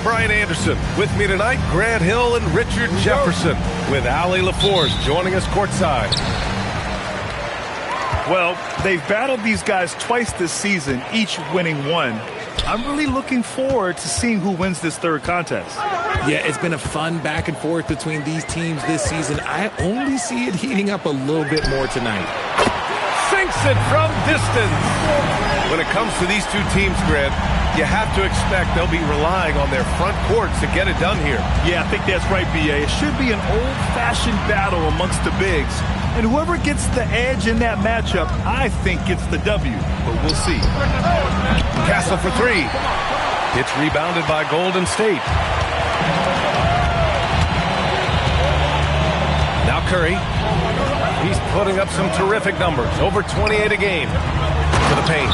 Brian Anderson. With me tonight, Grant Hill and Richard Jefferson, with Allie LaForce joining us courtside. Well, they've battled these guys twice this season, each winning one. I'm really looking forward to seeing who wins this third contest. Yeah, it's been a fun back and forth between these teams this season. I only see it heating up a little bit more tonight. Sinks it from distance. When it comes to these two teams, Grant, you have to expect they'll be relying on their front courts to get it done here. Yeah, I think that's right, B.A. It should be an old-fashioned battle amongst the bigs. And whoever gets the edge in that matchup, I think gets the W. But we'll see. Castle for three. It's rebounded by Golden State. Now Curry. He's putting up some terrific numbers. Over 28 a game. To the paint.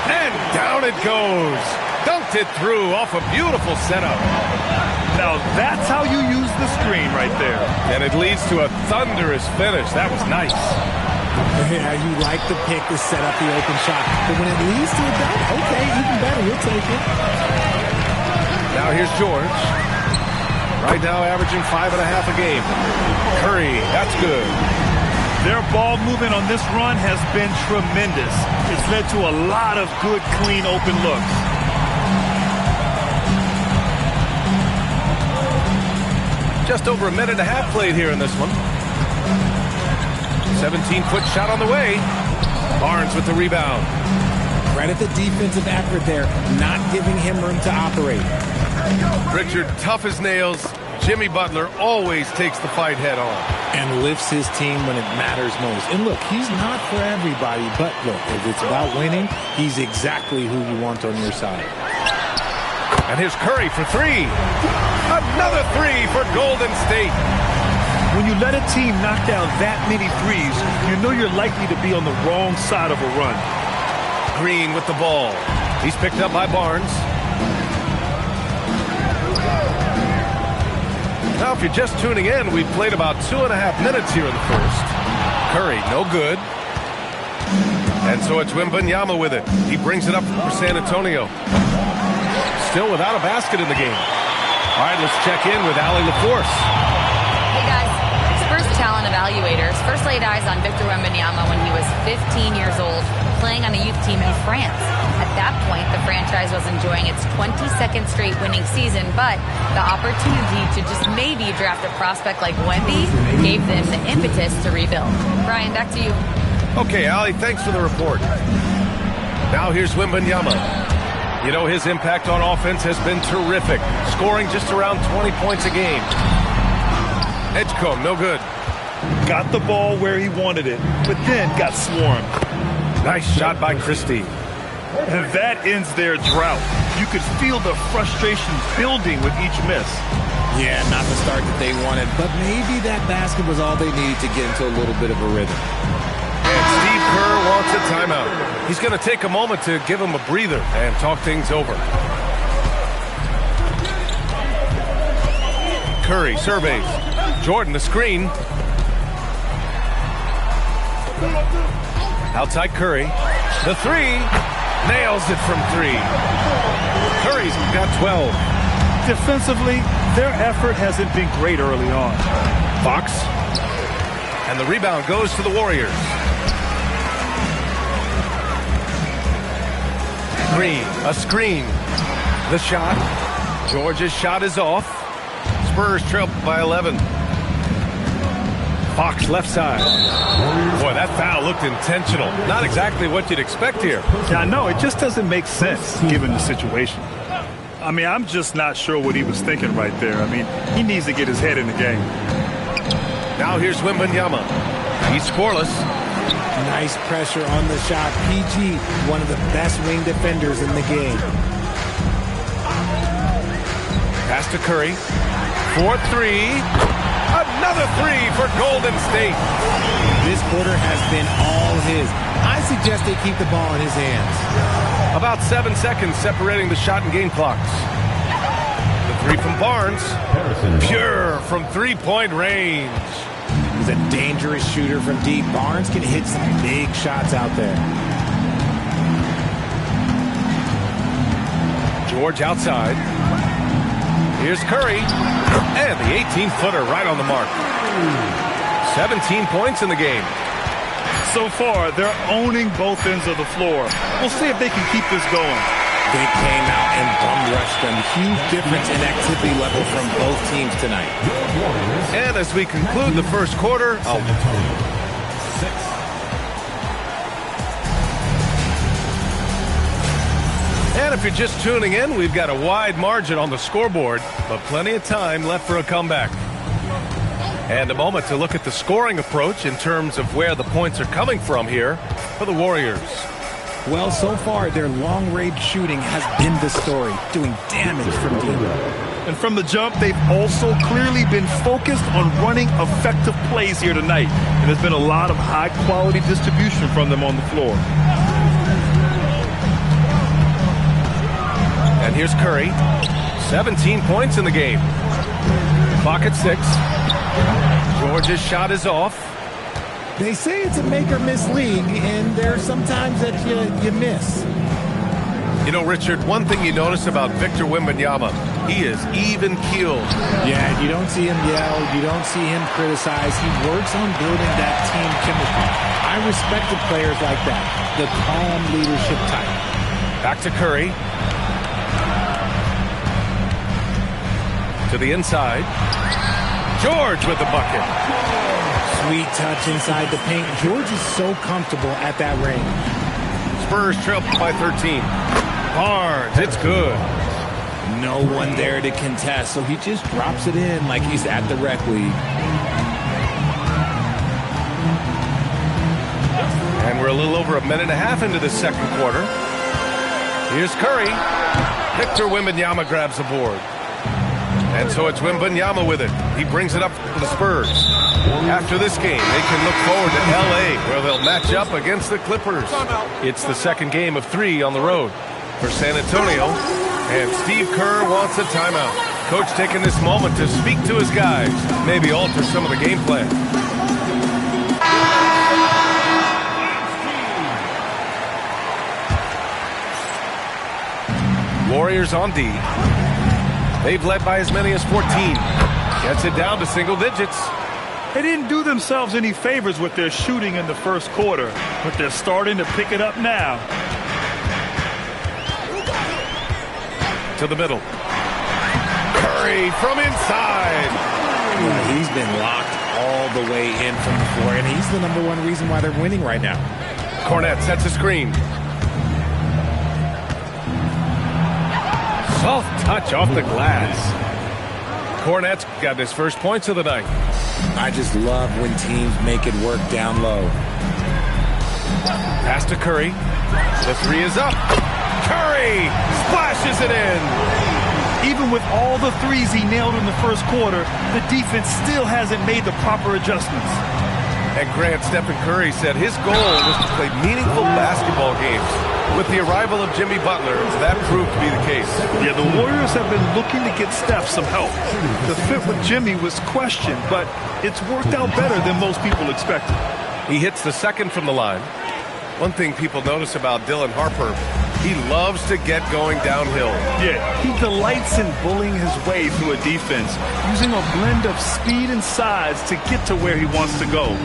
And down it goes. Dunked it through off a beautiful setup. Now that's how you use the screen right there. And it leads to a thunderous finish. That was nice. Yeah, you like the pick to set up the open shot. But when it leads to a dunk, okay, even better. You'll take it. Now here's George. Right now averaging 5.5 a game. Curry, that's good. Their ball movement on this run has been tremendous. It's led to a lot of good, clean, open looks. Just over a minute and a half played here in this one. 17-foot shot on the way. Barnes with the rebound. Credit the defensive effort there, not giving him room to operate. Richard, tough as nails. Jimmy Butler always takes the fight head on. And lifts his team when it matters most. And look, he's not for everybody, but look, if it's about winning, he's exactly who you want on your side. And here's Curry for three. Another three for Golden State. When you let a team knock down that many threes, you know you're likely to be on the wrong side of a run. Green with the ball. He's picked up by Barnes. Now, if you're just tuning in, we've played about 2.5 minutes here in the first. Curry, no good. And so it's Wembanyama with it. He brings it up for San Antonio. Still without a basket in the game. All right, let's check in with Allie LaForce. Hey, guys. Spurs talent evaluators first laid eyes on Victor Wembanyama when he was 15 years old, playing on a youth team in France. At that point, the franchise was enjoying its 22nd straight winning season, but the opportunity to just maybe draft a prospect like Wemby gave them the impetus to rebuild. Brian, back to you. Okay, Allie, thanks for the report. Now here's Wembanyama. You know, his impact on offense has been terrific, scoring just around 20 points a game. Edgecombe, no good. Got the ball where he wanted it, but then got swarmed. Nice shot by Christie. And that ends their drought. You could feel the frustration building with each miss. Yeah, not the start that they wanted, but maybe that basket was all they needed to get into a little bit of a rhythm. And Steve Kerr wants a timeout. He's going to take a moment to give him a breather and talk things over. Curry surveys. Jordan the screen. Outside Curry. The three. Nails it from three. Curry's got 12. Defensively, their effort hasn't been great early on. Fox. And the rebound goes to the Warriors. Green, a screen. The shot. Georgia's shot is off. Spurs trail by 11. Fox left side. Boy, that foul looked intentional. Not exactly what you'd expect here. Yeah, I know. It just doesn't make sense given the situation. I mean, I'm just not sure what he was thinking right there. I mean, he needs to get his head in the game. Now here's Wembanyama. He's scoreless. Nice pressure on the shot. PG, one of the best wing defenders in the game. Pass to Curry. 4-3. Another three for Golden State. This quarter has been all his. I suggest they keep the ball in his hands. About 7 seconds separating the shot and game clocks. The three from Barnes. Pure from three-point range. He's a dangerous shooter from deep. Barnes can hit some big shots out there. George outside. Here's Curry. And the 18-footer right on the mark. 17 points in the game. So far, they're owning both ends of the floor. We'll see if they can keep this going. They came out and bum-rushed them. Huge difference in activity level from both teams tonight. And as we conclude the first quarter, and if you're just tuning in, we've got a wide margin on the scoreboard, but plenty of time left for a comeback. And a moment to look at the scoring approach in terms of where the points are coming from here for the Warriors. Well, so far, their long-range shooting has been the story, doing damage from deep. And from the jump, they've also clearly been focused on running effective plays here tonight. And there's been a lot of high-quality distribution from them on the floor. And here's Curry. 17 points in the game. Clock at 6. George's shot is off. They say it's a make-or-miss league, and there are some times that you miss. You know, Richard, one thing you notice about Victor Wembanyama, he is even-keeled. Yeah, you don't see him yell. You don't see him criticize. He works on building that team chemistry. I respect the players like that, the calm leadership type. Back to Curry. To the inside. George with the bucket. Sweet touch inside the paint. George is so comfortable at that range. Spurs trail by 13. Barnes, it's good. No one there to contest, so he just drops it in like he's at the rec league. And we're a little over a minute and a half into the second quarter. Here's Curry. Victor Wembanyama grabs the board. And so it's Wembanyama with it. He brings it up to the Spurs. After this game, they can look forward to L.A., where they'll match up against the Clippers. It's the second game of 3 on the road for San Antonio. And Steve Kerr wants a timeout. Coach taking this moment to speak to his guys, maybe alter some of the game plan. Warriors on D. They've led by as many as 14. Gets it down to single digits. They didn't do themselves any favors with their shooting in the first quarter, but they're starting to pick it up now. To the middle. Curry from inside. Yeah, he's been locked all the way in from the floor, and he's the #1 reason why they're winning right now. Cornette sets a screen. Soft touch off the glass. Cornette's got his first points of the night. I just love when teams make it work down low. Pass to Curry. The 3 is up. Curry splashes it in. Even with all the threes he nailed in the first quarter, the defense still hasn't made the proper adjustments. And Grant, Stephen Curry said his goal was to play meaningful basketball games. With the arrival of Jimmy Butler, that proved to be the case. Yeah, the Warriors have been looking to get Steph some help. The fit with Jimmy was questioned, but it's worked out better than most people expected. He hits the second from the line. One thing people notice about Dylan Harper, he loves to get going downhill. Yeah, he delights in bullying his way through a defense, using a blend of speed and size to get to where he wants to go. 2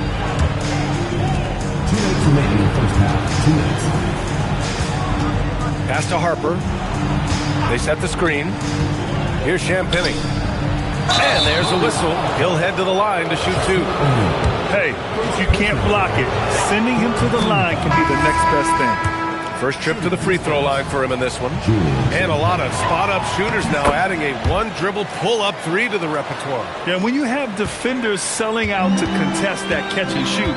minutes remaining in the first half. 2 minutes. Pass to Harper. They set the screen. Here's Champagnie. And there's a whistle. He'll head to the line to shoot 2. Hey, if you can't block it, sending him to the line can be the next best thing. First trip to the free throw line for him in this one. And a lot of spot-up shooters now adding a one-dribble pull-up 3 to the repertoire. Yeah, when you have defenders selling out to contest that catch and shoot,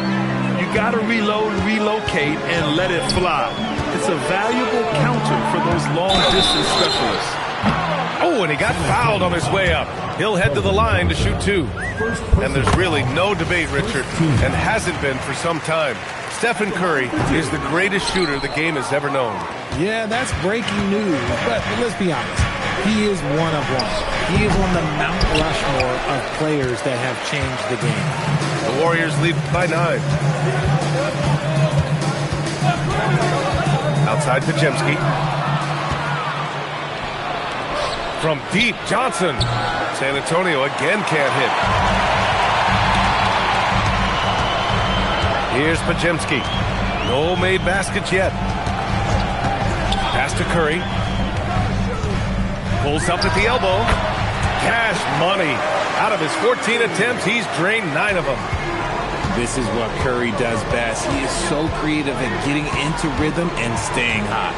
you got to reload, relocate, and let it fly. It's a valuable counter for those long-distance specialists. Oh, and he got fouled on his way up. He'll head to the line to shoot 2. And there's really no debate, Richard, and hasn't been for some time. Stephen Curry is the greatest shooter the game has ever known. Yeah, that's breaking news, but let's be honest. He is one of one. He is on the Mount Rushmore of players that have changed the game. The Warriors lead by 9. Outside Podziemski. From deep, Johnson. San Antonio again can't hit. Here's Pajemski. No made baskets yet. Pass to Curry. Pulls up at the elbow. Cash money. Out of his 14 attempts, he's drained 9 of them. This is what Curry does best. He is so creative at getting into rhythm and staying hot.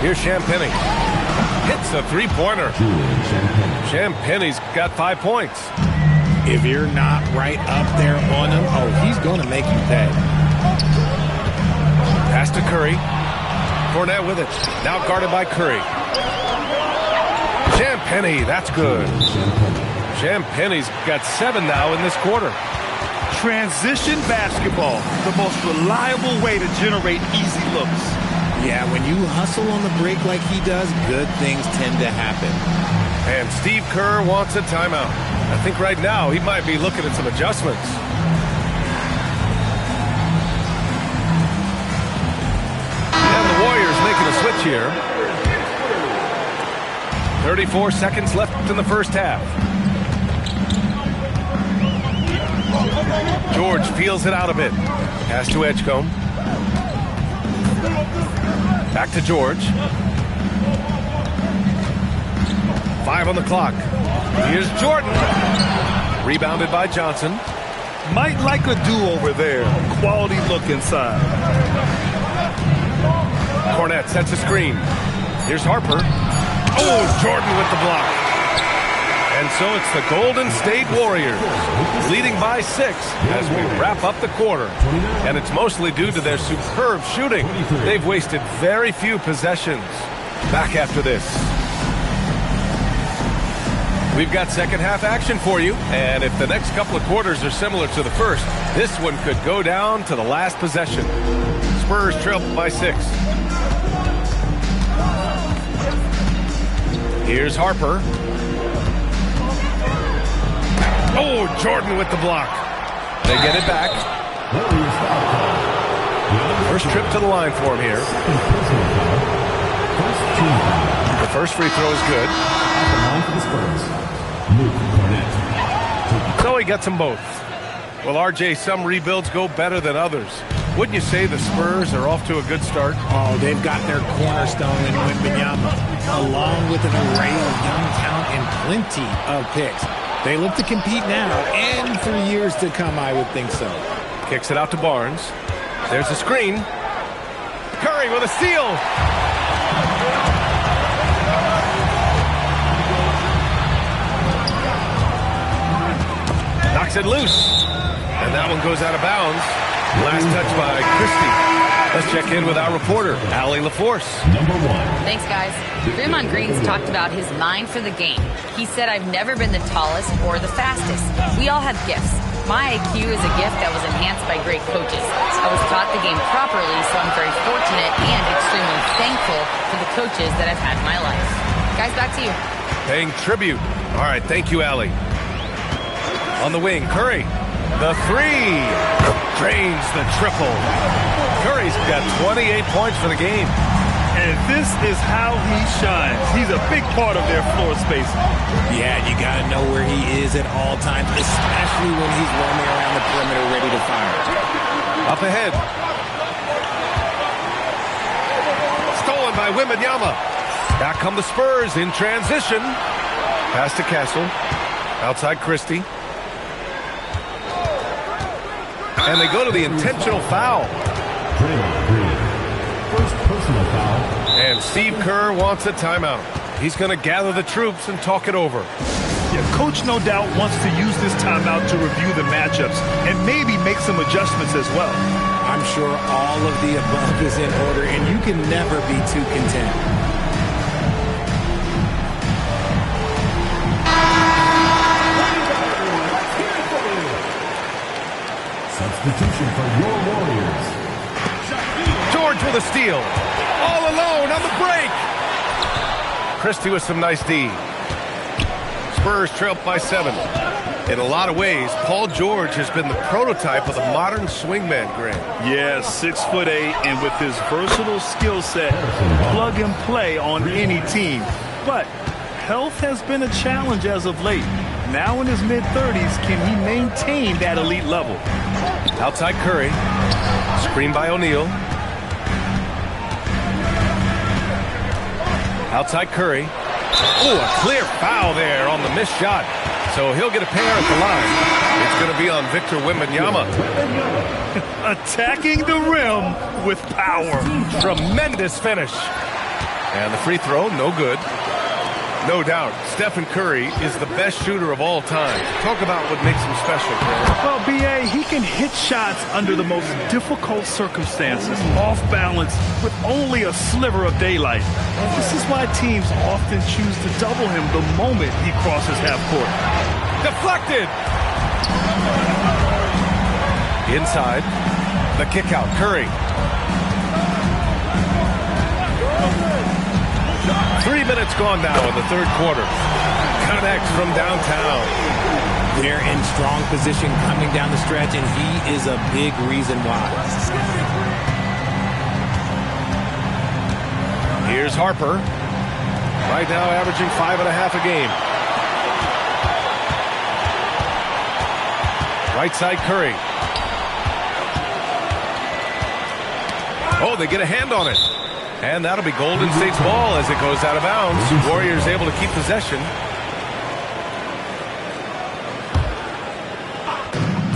Here's Champagnie. Hits a three-pointer. Champagnie's got 5 points. If you're not right up there on him, oh, he's going to make you pay. Pass to Curry. Fournette with it. Now guarded by Curry. Champagnie, that's good. Champagnie's got 7 now in this quarter. Transition basketball, the most reliable way to generate easy looks. Yeah, when you hustle on the break like he does, good things tend to happen. And Steve Kerr wants a timeout. I think right now he might be looking at some adjustments. And the Warriors making a switch here. 34 seconds left in the first half. George feels it out a bit. Pass to Edgecombe. Back to George. 5 on the clock. Here's Jordan. Rebounded by Johnson. Might like a do-over there. Quality look inside. Cornette sets a screen. Here's Harper. Oh, Jordan with the block. And so it's the Golden State Warriors leading by 6 as we wrap up the quarter. And it's mostly due to their superb shooting. They've wasted very few possessions. Back after this. We've got second half action for you. And if the next couple of quarters are similar to the first, this one could go down to the last possession. Spurs trail by 6. Here's Harper. Oh, Jordan with the block. They get it back. First trip to the line for him here. The first free throw is good. So he gets them both. Well, RJ, some rebuilds go better than others. Wouldn't you say the Spurs are off to a good start? Oh, they've got their cornerstone in Wembanyama, along with an array of young talent and plenty of picks. They look to compete now and for years to come, I would think so. Kicks it out to Barnes. There's a screen. Curry with a steal. Knocks it loose. And that one goes out of bounds. Last touch by Christie. Let's check in with our reporter, Allie LaForce. Thanks, guys. Draymond Green's talked about his mind for the game. He said, I've never been the tallest or the fastest. We all have gifts. My IQ is a gift that was enhanced by great coaches. I was taught the game properly, so I'm very fortunate and extremely thankful for the coaches that I've had in my life. Guys, back to you. Paying tribute. All right, thank you, Allie. On the wing, Curry. The 3. Drains the triple. Curry's got 28 points for the game. And this is how he shines. He's a big part of their floor space. Yeah, you got to know where he is at all times, especially when he's roaming around the perimeter ready to fire. Up ahead. Stolen by Wembanyama. Back come the Spurs in transition. Pass to Castle. Outside Christie. And they go to the intentional foul. First personal foul. And Steve Kerr wants a timeout. He's going to gather the troops and talk it over. Yeah, Coach no doubt wants to use this timeout to review the matchups and maybe make some adjustments as well. I'm sure all of the above is in order, and you can never be too content. Substitution for your Warriors. George with a steal. All alone on the break. Christie with some nice D. Spurs trail by 7. In a lot of ways, Paul George has been the prototype of the modern swingman, Grant. Yeah, 6'8", and with his versatile skill set, plug and play on any team. But health has been a challenge as of late. Now in his mid-30s, can he maintain that elite level? Outside Curry. Screen by O'Neal. Outside Curry. Oh, a clear foul there on the missed shot. So he'll get a pair at the line. It's going to be on Victor Wembanyama. Attacking the rim with power. Tremendous finish. And the free throw, no good. No doubt, Stephen Curry is the best shooter of all time. Talk about what makes him special. Well, B.A., he can hit shots under the most difficult circumstances, off balance, with only a sliver of daylight. This is why teams often choose to double him the moment he crosses half court. Deflected! Inside, the kick out, Curry. 3 minutes gone now in the third quarter. Connects from downtown. They're in strong position coming down the stretch, and he is a big reason why. Here's Harper. Right now averaging 5.5 a game. Right side Curry. Oh, they get a hand on it. And that'll be Golden State's ball as it goes out of bounds. Warriors able to keep possession.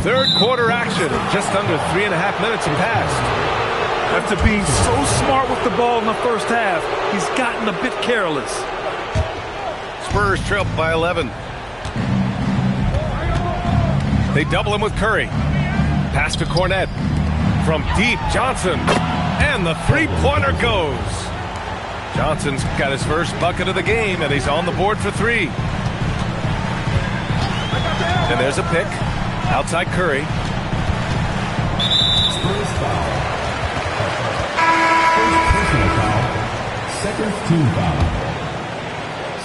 Third quarter action. Just under 3.5 minutes have passed. After being so smart with the ball in the first half, he's gotten a bit careless. Spurs trail by 11. They double him with Curry. Pass to Cornette. From deep, Johnson. And the three-pointer goes. Johnson's got his first bucket of the game, and he's on the board for 3. And there's a pick. Outside Curry. Spurs foul. First personal foul. Second team foul.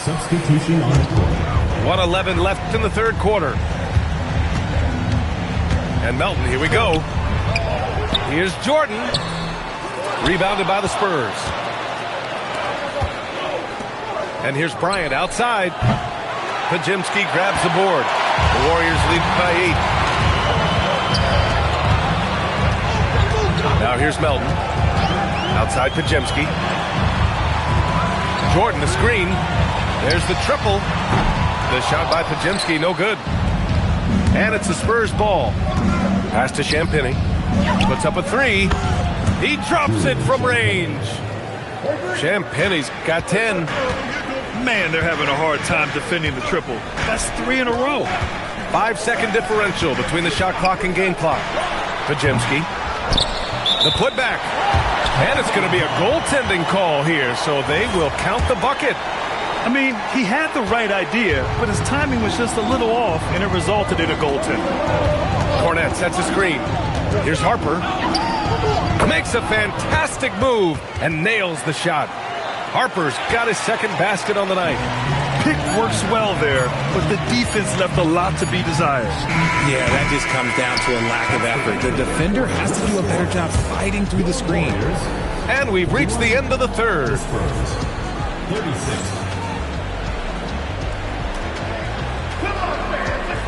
Substitution on the court. 1:11 left in the third quarter. And Melton, here we go. Here's Jordan. Rebounded by the Spurs. And here's Bryant outside. Pajemski grabs the board. The Warriors lead by 8. Now here's Melton. Outside Pajemski. Jordan the screen. There's the triple. The shot by Pajemski, no good. And it's the Spurs ball. Pass to Champagny. Puts up a 3. He drops it from range. Champagny's got 10. Man, they're having a hard time defending the triple. That's 3 in a row. 5-second differential between the shot clock and game clock. Pajemski. The putback. And it's going to be a goaltending call here, so they will count the bucket. I mean, he had the right idea, but his timing was just a little off, and it resulted in a goaltend. Cornette sets a screen. Here's Harper. Makes a fantastic move and nails the shot. Harper's got his second basket on the night. Pick works well there, but the defense left a lot to be desired. Yeah, that just comes down to a lack of effort. The defender has to do a better job fighting through the screen. And we've reached the end of the third. 36.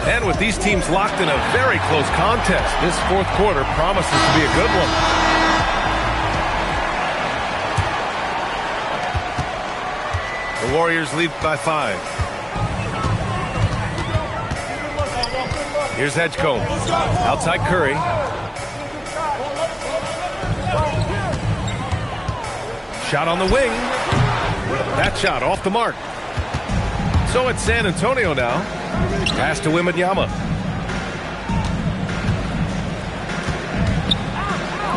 And with these teams locked in a very close contest, this fourth quarter promises to be a good one. The Warriors lead by 5. Here's Edgecombe. Outside Curry. Shot on the wing. That shot off the mark. So it's San Antonio now. Pass to Wembanyama.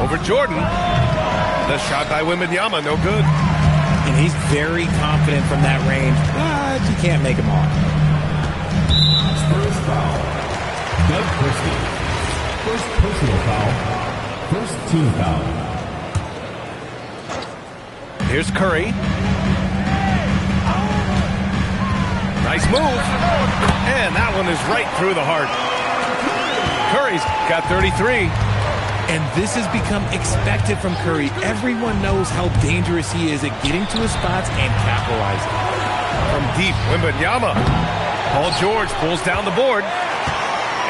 Over Jordan. The shot by Wembanyama, no good. And he's very confident from that range, but you can't make him off. Spurs foul. Doug Christie. First personal foul. First team foul. Here's Curry. Nice move. And that one is right through the heart. Curry's got 33. And this has become expected from Curry. Everyone knows how dangerous he is at getting to his spots and capitalizing. from deep. Wembanyama. Paul George pulls down the board.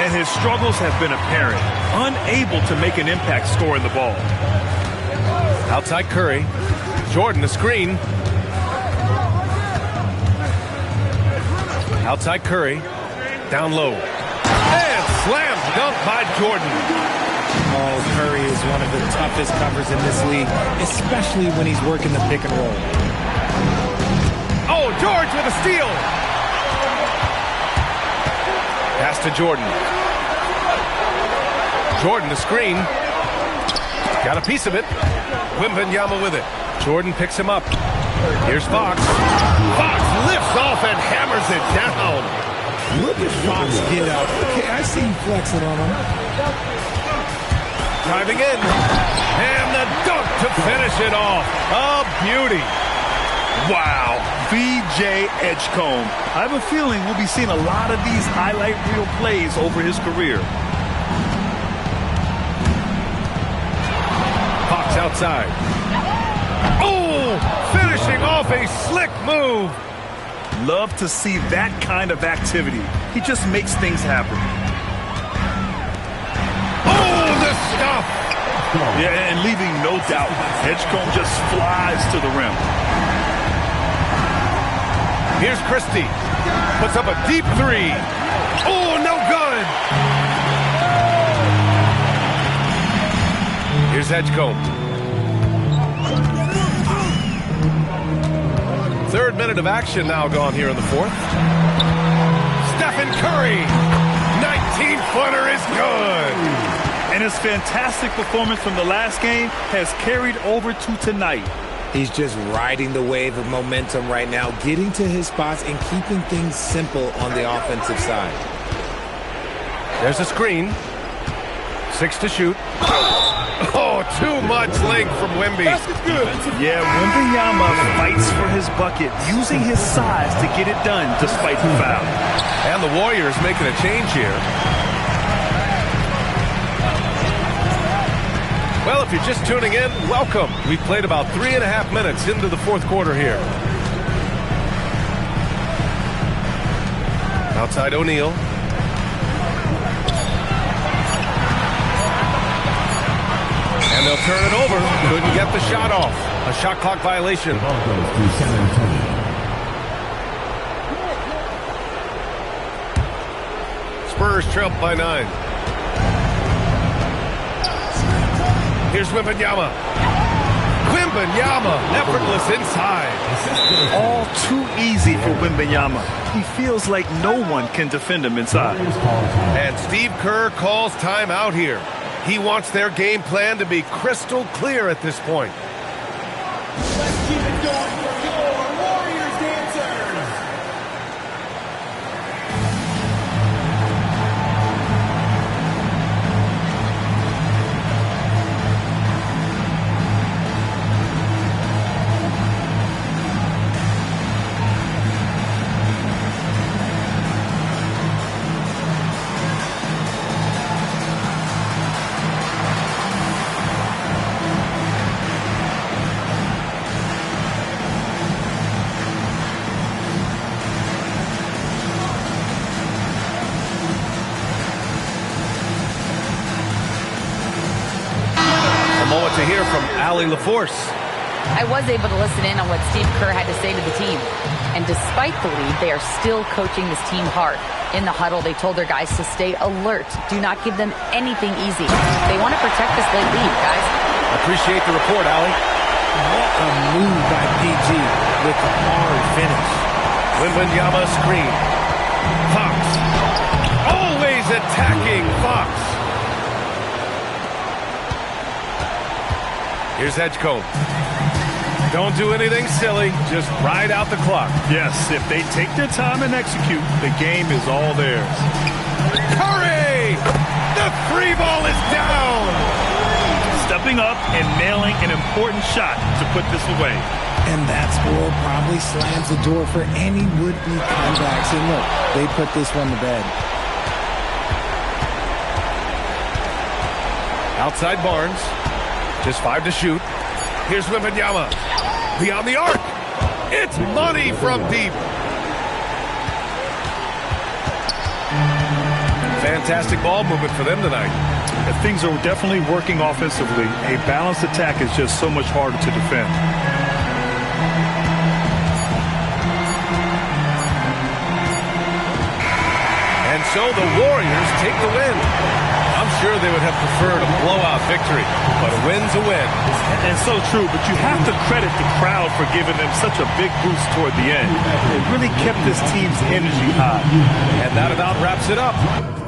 And his struggles have been apparent. Unable to make an impact scoring the ball. Outside Curry. Jordan, the screen. Outside Curry. Down low. And slam dunk by Jordan. Oh, Curry is one of the toughest covers in this league, especially when he's working the pick and roll. Oh, George with a steal. Pass to Jordan. Jordan, the screen. Got a piece of it. Wembanyama with it. Jordan picks him up. Here's Fox. Fox lifts off and hammers it down. Look at Fox get up. Okay, I see him flexing on him. Driving in. And the dunk to finish it off. A beauty. Wow. B.J. Edgecombe. I have a feeling we'll be seeing a lot of these highlight reel plays over his career. Fox outside. Oh, finishing off a slick move. Love to see that kind of activity. He just makes things happen. Oh, the stuff. Yeah, and leaving no doubt. Edgecombe just flies to the rim. Here's Christie. Puts up a deep three. Oh, no good. Here's Edgecombe. Third minute of action now gone here in the fourth. Stephen Curry. 19-footer is good. And his fantastic performance from the last game has carried over to tonight. He's just riding the wave of momentum right now, getting to his spots and keeping things simple on the offensive side. There's a screen. 6 to shoot. Oh, too much length from Wemby. Yeah, Wembanyama fights for his bucket, using his size to get it done despite the foul. And the Warriors making a change here. Well, if you're just tuning in, welcome. We've played about 3.5 minutes into the fourth quarter here. Outside O'Neal. And they'll turn it over. Couldn't get the shot off. A shot clock violation. Spurs trail by 9. Here's Wembanyama. Wembanyama, effortless inside. All too easy for Wembanyama. He feels like no one can defend him inside. And Steve Kerr calls timeout here. He wants their game plan to be crystal clear at this point. Let's keep it going for your Warriors dancers. To hear from Allie LaForce. I was able to listen in on what Steve Kerr had to say to the team. And despite the lead, they are still coaching this team hard. In the huddle, they told their guys to stay alert. Do not give them anything easy. They want to protect this late lead, guys. Appreciate the report, Allie. What a move by PG with the hard finish. Wembanyama screen. Fox. Always attacking Fox. Here's Edgecombe. Don't do anything silly. Just ride out the clock. Yes, if they take their time and execute, the game is all theirs. Curry! The three ball is down! Stepping up and nailing an important shot to put this away. And that score probably slams the door for any would-be comebacks. And look, they put this one to bed. Outside Barnes. Just 5 to shoot. Here's Wembanyama. Beyond the arc. It's money from deep. fantastic ball movement for them tonight. Things are definitely working offensively. A balanced attack is just so much harder to defend. And so the Warriors take the win. I'm sure they would have preferred a blowout victory, but a win's a win. And so true, but you have to credit the crowd for giving them such a big boost toward the end. It really kept this team's energy high. And that about wraps it up.